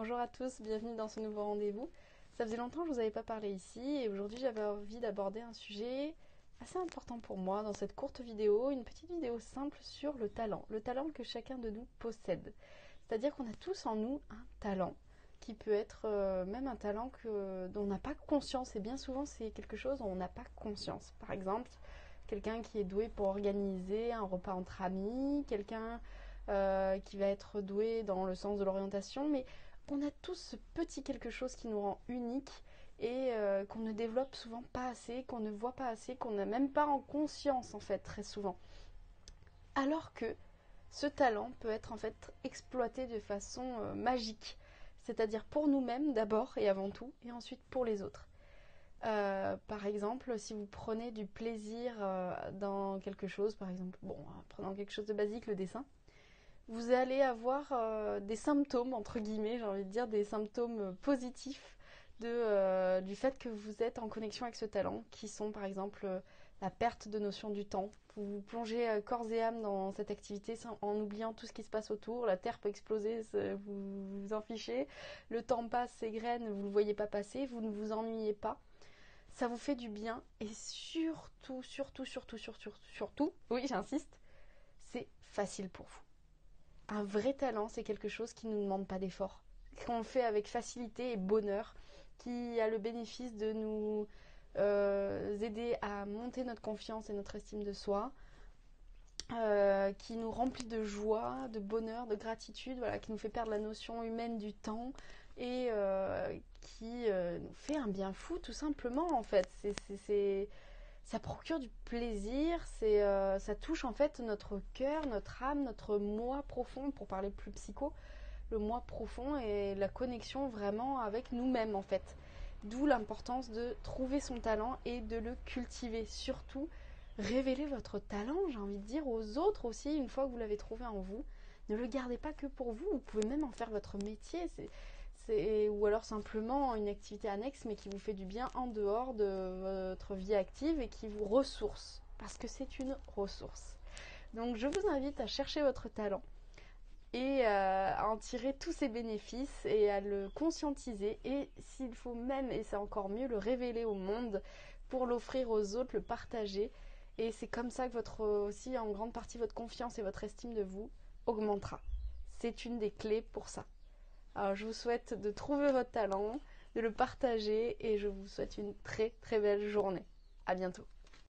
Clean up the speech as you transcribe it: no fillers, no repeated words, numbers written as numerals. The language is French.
Bonjour à tous, bienvenue dans ce nouveau rendez-vous. Ça faisait longtemps que je vous avais pas parlé ici et aujourd'hui j'avais envie d'aborder un sujet assez important pour moi dans cette courte vidéo, une petite vidéo simple sur le talent que chacun de nous possède. C'est-à-dire qu'on a tous en nous un talent qui peut être même un talent dont on n'a pas conscience et bien souvent c'est quelque chose dont on n'a pas conscience. Par exemple, quelqu'un qui est doué pour organiser un repas entre amis, quelqu'un qui va être doué dans le sens de l'orientation, mais on a tous ce petit quelque chose qui nous rend unique et qu'on ne développe souvent pas assez, qu'on ne voit pas assez, qu'on n'a même pas en conscience en fait très souvent. Alors que ce talent peut être en fait exploité de façon magique, c'est-à-dire pour nous-mêmes d'abord et avant tout, et ensuite pour les autres. Par exemple, si vous prenez du plaisir dans quelque chose, par exemple, prenons quelque chose de basique, le dessin, vous allez avoir des symptômes, entre guillemets, j'ai envie de dire, des symptômes positifs du fait que vous êtes en connexion avec ce talent, qui sont par exemple la perte de notion du temps. Vous vous plongez corps et âme dans cette activité en oubliant tout ce qui se passe autour, la terre peut exploser, vous vous en fichez, le temps passe, s'égrène, vous ne le voyez pas passer, vous ne vous ennuyez pas. Ça vous fait du bien et surtout, oui j'insiste, c'est facile pour vous. Un vrai talent, c'est quelque chose qui ne nous demande pas d'effort, qu'on fait avec facilité et bonheur, qui a le bénéfice de nous aider à monter notre confiance et notre estime de soi, qui nous remplit de joie, de bonheur, de gratitude, voilà, qui nous fait perdre la notion humaine du temps et qui nous fait un bien fou tout simplement en fait. Ça procure du plaisir, ça touche en fait notre cœur, notre âme, notre moi profond, pour parler plus psycho, le moi profond et la connexion vraiment avec nous-mêmes en fait. D'où l'importance de trouver son talent et de le cultiver. Surtout, révélez votre talent, j'ai envie de dire, aux autres aussi, une fois que vous l'avez trouvé en vous. Ne le gardez pas que pour vous, vous pouvez même en faire votre métier. Ou alors simplement une activité annexe mais qui vous fait du bien en dehors de votre vie active et qui vous ressource, parce que c'est une ressource. Donc je vous invite à chercher votre talent et à en tirer tous ses bénéfices et à le conscientiser et s'il faut même, et c'est encore mieux, le révéler au monde pour l'offrir aux autres, le partager, et c'est comme ça que aussi en grande partie votre confiance et votre estime de vous augmentera. C'est une des clés pour ça. Alors je vous souhaite de trouver votre talent, de le partager et je vous souhaite une très très belle journée. À bientôt.